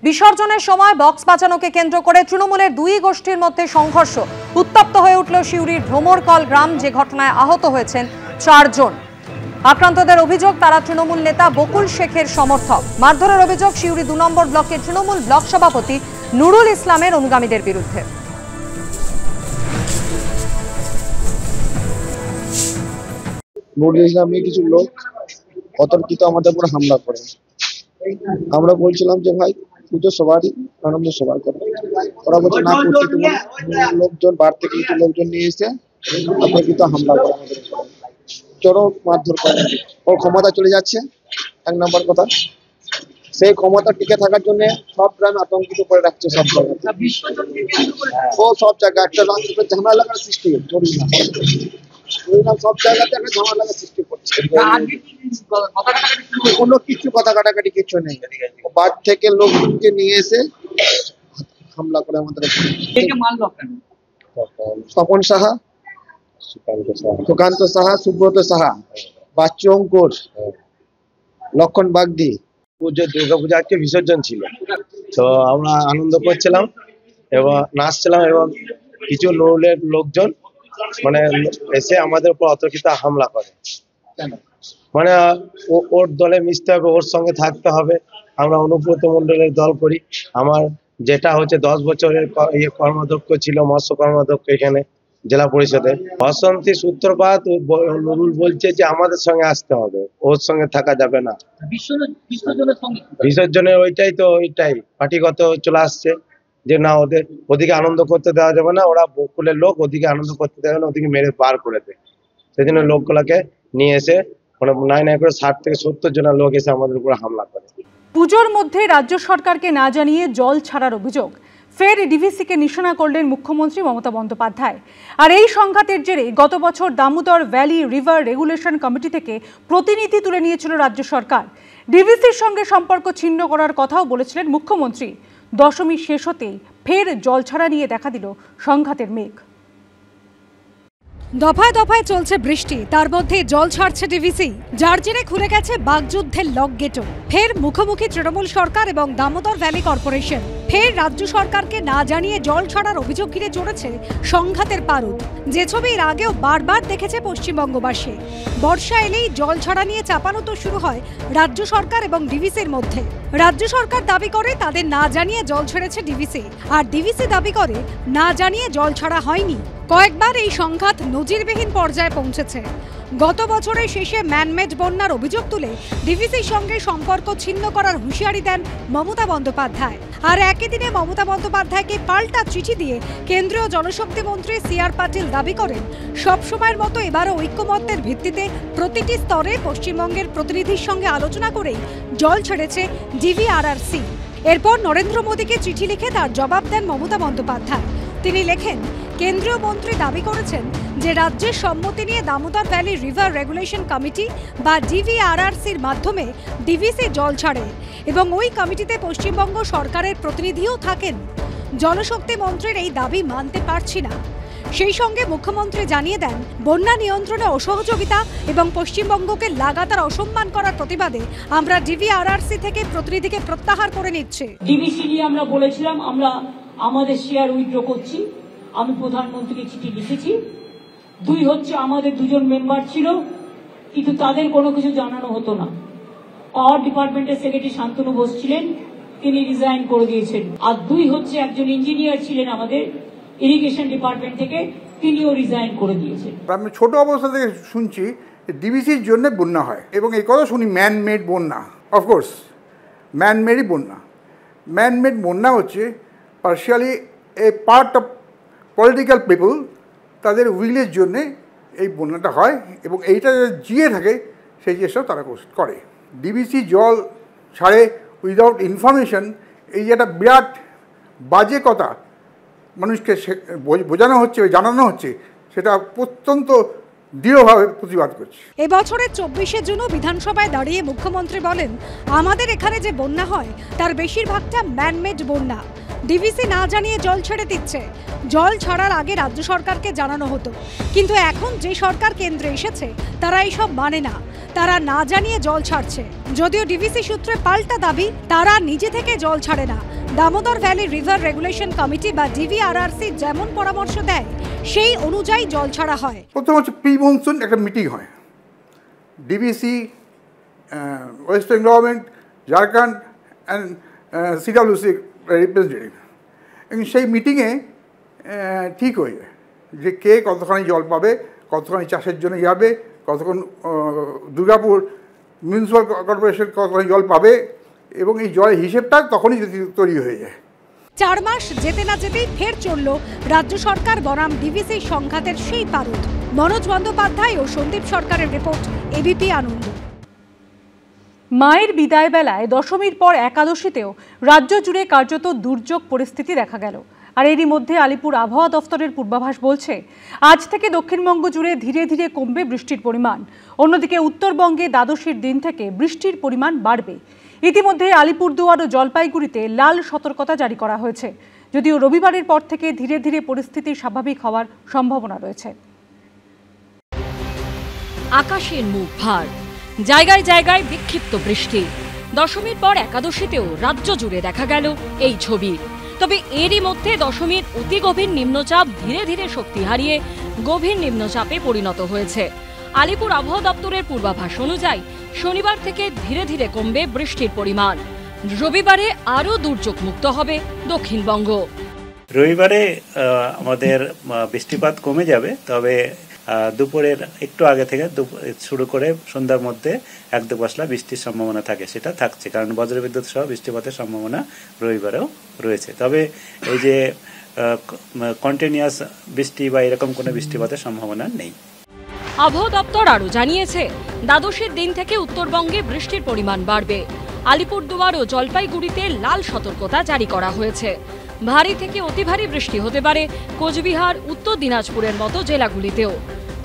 বিসর্জনের সময় বক্স বাজানোকে কেন্দ্র করে তৃণমূলের দুই গোষ্ঠীর মধ্যে সংঘর্ষ। উত্তপ্ত হয়ে উঠল সিউড়ির ভ্রমরকল গ্রাম, যে ঘটনায় আহত হয়েছেন 4 জন। আক্রান্তদের অভিযোগ তারা তৃণমূল নেতা বকুল শেখের সমর্থক। মারধরের অভিযোগ সিউড়ি 2 নম্বর ব্লকের তৃণমূল ব্লক সভাপতি নুরুল ইসলামের অনুগামীদের বিরুদ্ধে। নুরুল ইসলামের কিছু লোক অতর্কিত আমাদের উপর হামলা করে। আমরা বলছিলাম যে ভাই পুজো সবারই আনন্দ সবাই করে, ওরা বলছে না করতে দেবো। লোকজন বার থেকে কিছু লোকজন নিয়ে এসে অতর্কিত হামলা করে, আমাদের চরম মারধর করে। ওর ক্ষমতা চলে যাচ্ছে, 1 নম্বর কথা। সেই ক্ষমতা টিকে থাকার জন্য সব গ্রামে আতঙ্কিত করে রাখছে। সব জায়গায় ও সব জায়গায় একটা ঝামেলা লাগার সৃষ্টি সব জায়গাতে একটা ঝামেলা লাগার সৃষ্টি করছে। কোনো কিছু কথা কাটাকাটি কিছু নেই। বাদ থেকে লোকজনকে নিয়ে এসে হামলা করে আমাদের। স্বপন সাহা, সুকান্ত সাহা, সুব্রত সাহা, বাচ্চু অঙ্কুর, লক্ষণ বাগদি। দুর্গাপূজা আজকে বিসর্জন ছিল, তো আমরা আনন্দ করছিলাম এবং নাচছিলাম, এবং কিছু নুরুলের লোকজন মানে এসে আমাদের উপর অতর্কিত হামলা করে। মানে ওর দলে মিশতে হবে, ওর সঙ্গে থাকতে হবে। আমরা অনুব্রত মন্ডলের দল করি। আমার যেটা হচ্ছে 10 বছরের কর্মাধ্যক্ষ ছিল, মৎস্য কর্মাধ্যক্ষ এখানে জেলা পরিষদের। অশান্তি সূত্রপাত নুরুল বলছে যে আমাদের সঙ্গে আসতে হবে, ওর সঙ্গে থাকা যাবে না। বিসর্জনের ওইটাই পার্টিগত চলে আসছে যে না, ওদিকে আনন্দ করতে দেওয়া যাবে না, ওরা বকুলের লোক, ওদিকে আনন্দ করতে দেবে না, ওদিকে মেরে বার করে দেয়। সেই জন্য লোকগুলোকে নিয়ে এসে মানে নাই করে 60 থেকে 70 জন লোক এসে আমাদের উপর হামলা করে। পুজোর মধ্যে রাজ্য সরকারকে না জানিয়ে জল ছাড়ার অভিযোগ। ফের ডিভিসিকে নিশানা করলেন মুখ্যমন্ত্রী মমতা বন্দ্যোপাধ্যায়। আর এই সংঘাতের জেরে গত বছর Damodar valley river regulation committee থেকে প্রতিনিধি তুলে নিয়েছিল রাজ্য সরকার। ডিভিসির সঙ্গে সম্পর্ক ছিন্ন করার কথাও বলেছিলেন মুখ্যমন্ত্রী। দশমী শেষ হতেই ফের জল ছাড়া নিয়ে দেখা দিল সংঘাতের মেঘ। দফায় দফায় চলছে বৃষ্টি, তার মধ্যে জল ছাড়ছে ডিভিসি, যার জেরে খুলে গেছে বাগযুদ্ধের লক গেটও। ফের মুখোমুখি তৃণমূল সরকার এবং দামোদর ভ্যালি কর্পোরেশন। ফের রাজ্য সরকারকে না জানিয়ে জল ছাড়ার অভিযোগ ঘিরে চড়েছে সংঘাতের পারদ, যে ছবি এর আগেও বারবার দেখেছে পশ্চিমবঙ্গবাসী। বর্ষা এলেই জল ছাড়া নিয়ে চাপানো তো শুরু হয় রাজ্য সরকার এবং ডিভিসির মধ্যে। রাজ্য সরকার দাবি করে তাদের না জানিয়ে জল ছেড়েছে ডিভিসি, আর ডিভিসি দাবি করে না জানিয়ে জল ছাড়া হয়নি। কয়েকবার এই সংঘাত নজিরবিহীন পর্যায়ে পৌঁছেছে। গত বছরের শেষে ম্যানমেড বন্যার অভিযোগ তুলে ডিভিসির সঙ্গে সম্পর্ক ছিন্ন করার হুঁশিয়ারি দেন মমতা বন্দ্যোপাধ্যায়। আর একই দিনে মমতা বন্দ্যোপাধ্যায়কে পাল্টা চিঠি দিয়ে কেন্দ্রীয় জলশক্তি মন্ত্রী CR পাটিল দাবি করেন সবসময়ের মতো এবারও ঐক্যমত্যের ভিত্তিতে প্রতিটি স্তরে পশ্চিমবঙ্গের প্রতিনিধির সঙ্গে আলোচনা করেই জল ছেড়েছে DVRRC। এরপর নরেন্দ্র মোদীকে চিঠি লিখে তার জবাব দেন মমতা বন্দ্যোপাধ্যায়। তিনি লেখেন, কেন্দ্রীয় মন্ত্রী দাবি করেছেন যে রাজ্যের সম্মতি নিয়ে Damodar valley river regulation committee বা DVRRCর মাধ্যমে ডিভিসি জল ছাড়ে এবং ওই কমিটিতে পশ্চিমবঙ্গ সরকারের প্রতিনিধিও থাকেন। জলশক্তি মন্ত্রীর এই দাবি মানতে পারছি না। সেই সঙ্গে মুখ্যমন্ত্রী জানিয়ে দেন, বন্যা নিয়ন্ত্রণে অসহযোগিতা এবং পশ্চিমবঙ্গকে লাগাতার অসম্মান করার প্রতিবাদে আমরা DVRRC থেকে প্রতিনিধিকে প্রত্যাহার করে নিচ্ছি। ডিভিসি নিয়ে আমরা বলেছিলাম আমরা আমাদের শেয়ার উইথড্র করছি। আমি প্রধানমন্ত্রীকে চিঠি লিখেছি। 2 হচ্ছে আমাদের 2 জন মেম্বার ছিল, কিন্তু তাদের কোনো কিছু জানানো হতো না। পাওয়ার ডিপার্টমেন্টের সেক্রেটারি শান্তনু বোস ছিলেন, তিনি রিজাইন করে দিয়েছেন। আর 2 হচ্ছে একজন ইঞ্জিনিয়ার ছিলেন আমাদের ইরিগেশন ডিপার্টমেন্ট থেকে, তিনিও রিজাইন করে দিয়েছেন। আমি ছোট অবস্থা থেকে শুনছি ডিভিসির জন্য বন্যা হয়, এবং এই কথা শুনি ম্যানমেড বন্যা। অফকোর্স ম্যানমেডই বন্যা। ম্যানমেড বন্যা হচ্ছে partially A part of political people, তাদের উইলের জন্যে এই বন্যাটা হয়, এবং এইটা জিয়ে থাকে সেই চেষ্টাও তারা করে। ডিভিসি জল ছাড়ে উইদাউট ইনফরমেশন, এই যে একটা বিরাট বাজে কথা মানুষকে বোঝানো হচ্ছে, জানানো হচ্ছে, সেটা অত্যন্ত দৃঢ়ভাবে প্রতিবাদ করছে। এবছরের 24শে জুনও বিধানসভায় দাঁড়িয়ে মুখ্যমন্ত্রী বলেন, আমাদের এখানে যে বন্যা হয় তার বেশিরভাগটা ম্যানমেড বন্যা। ডিভিসি না জানিয়ে জল ছেড়ে দিচ্ছে। জল ছাড়ার আগে রাজ্য সরকারকে জানানো হতো, কিন্তু এখন যে সরকার কেন্দ্রে এসেছে তারা এইসব মানে না। তারা না জানিয়ে জল ছাড়ছে। যদিও ডিভিসি সূত্রে পাল্টা দাবি, তারা নিজে থেকে জল ছাড়ে না। Damodar valley river regulation committee বা ডিভিআরআরসি যেমন পরামর্শ দেয় সেই অনুযায়ী জল ছাড়া হয়। প্রথম হচ্ছে প্রি মনসুন একটা মিটিং হয়, DVC, West Bengal government, Jharkhand and CWC representative, এবং সেই মিটিংয়ে ঠিক হয়ে যায় যে কে কতখানি জল পাবে, কতখানি চাষের জন্য যাবে, কতক্ষণ দুর্গাপুর মিউনিসিপ্যাল কর্পোরেশন কতখানি জল পাবে, এবং এই জলের হিসেবটা তখনই তৈরি হয়ে যায়। 4 মাস যেতে না যেতেই ফের চলল রাজ্য সরকার বনাম ডিভিসি সংঘাতের সেই পারদ। মনোজ বন্দ্যোপাধ্যায় ও সন্দীপ সরকারের রিপোর্ট, এবিপি আনন্দ। মায়ের বিদায় বেলায় দশমীর পর একাদশীতেও রাজ্য জুড়ে কার্যত দুর্যোগ পরিস্থিতি দেখা গেল। আর এরই মধ্যে আলিপুর আবহাওয়া দফতরের পূর্বাভাস বলছে আজ থেকে দক্ষিণবঙ্গ জুড়ে ধীরে ধীরে কমবে বৃষ্টির পরিমাণ। অন্যদিকে উত্তরবঙ্গে দ্বাদশীর দিন থেকে বৃষ্টির পরিমাণ বাড়বে। ইতিমধ্যে আলিপুরদুয়ার ও জলপাইগুড়িতে লাল সতর্কতা জারি করা হয়েছে, যদিও রবিবারের পর থেকে ধীরে ধীরে পরিস্থিতি স্বাভাবিক হওয়ার সম্ভাবনা রয়েছে। আকাশের মুখ ভার, জায়গায় জায়গায় বিক্ষিপ্ত বৃষ্টি। দশমীর পর একাদশীতেও রাজ্য জুড়ে দেখা গেল এই ছবি। তবে এরই মধ্যে দশমীর অতি গভীর নিম্নচাপ ধীরে ধীরে শক্তি হারিয়ে গভীর নিম্নচাপে পরিণত হয়েছে। আলিপুর আবহাওয়া দপ্তরের পূর্বাভাস অনুযায়ী শনিবার থেকে ধীরে ধীরে কমবে বৃষ্টির পরিমাণ। রবিবারে আরও দুর্যোগ মুক্ত হবে দক্ষিণবঙ্গ। রবিবারে আমাদের বৃষ্টিপাত কমে যাবে, তবে দুপুরের একটু আগে থেকে শুরু করে সন্ধ্যার মধ্যে 1-2 পশলা বৃষ্টির সম্ভাবনা থাকে, সেটা থাকছে, কারণ বজ্রবিদ্যুৎ সহ বৃষ্টিপাতের সম্ভাবনা রবিবারেও রয়েছে। তবে এই যে কন্টিনিউয়াস বৃষ্টি বা এরকম কোনো বৃষ্টিপাতের সম্ভাবনা নেই। আবহাওয়া দপ্তর আরও জানিয়েছে দ্বাদশীর দিন থেকে উত্তরবঙ্গে বৃষ্টির পরিমাণ বাড়বে। আলিপুরদুয়ার ও জলপাইগুড়িতে লাল সতর্কতা জারি করা হয়েছে। ভারী থেকে অতি ভারী বৃষ্টি হতে পারে কোচবিহার, উত্তর দিনাজপুরের মতো জেলাগুলিতেও।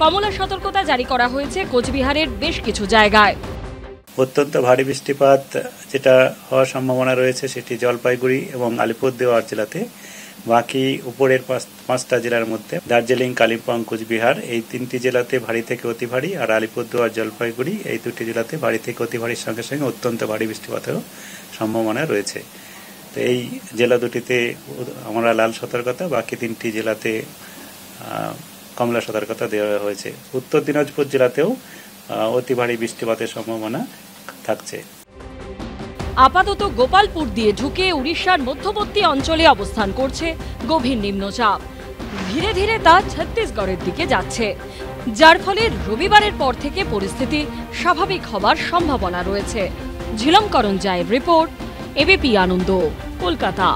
কমলা সতর্কতা জারি করা হয়েছে কোচবিহারের বেশ কিছু জায়গায়। অত্যন্ত ভারী বৃষ্টিপাত যেটা হওয়ার সম্ভাবনা রয়েছে সেটি জলপাইগুড়ি এবং আলিপুরদুয়ার জেলাতে। বাকি উপরের 5টা জেলার মধ্যে দার্জিলিং, কালিম্পং, কোচবিহার এই 3টি জেলাতে ভারী থেকে অতি ভারী, আর আলিপুরদুয়ার, জলপাইগুড়ি এই 2টি জেলাতে ভারী থেকে অতি ভারীর সঙ্গে সঙ্গে অত্যন্ত ভারী বৃষ্টিপাতেরও সম্ভাবনা রয়েছে। তো এই জেলা দুটিতে আমরা লাল সতর্কতা, বাকি 3টি জেলাতে কমলা সতর্কতা দেওয়া হয়েছে। উত্তর দিনাজপুর জেলাতেও অতি ভারী বৃষ্টিপাতের সম্ভাবনা থাকছে। আপাতত গোপালপুর দিয়ে ঢুকে উড়িষ্যার মধ্যবর্তী অঞ্চলে অবস্থান করছে গভীর নিম্নচাপ। ধীরে ধীরে তা ছত্তিশগড়ের দিকে যাচ্ছে, যার ফলে রবিবারের পর থেকে পরিস্থিতি স্বাভাবিক হবার সম্ভাবনা রয়েছে। ঝিলম করঞ্জায়ের রিপোর্ট, এবিপি আনন্দ, কলকাতা।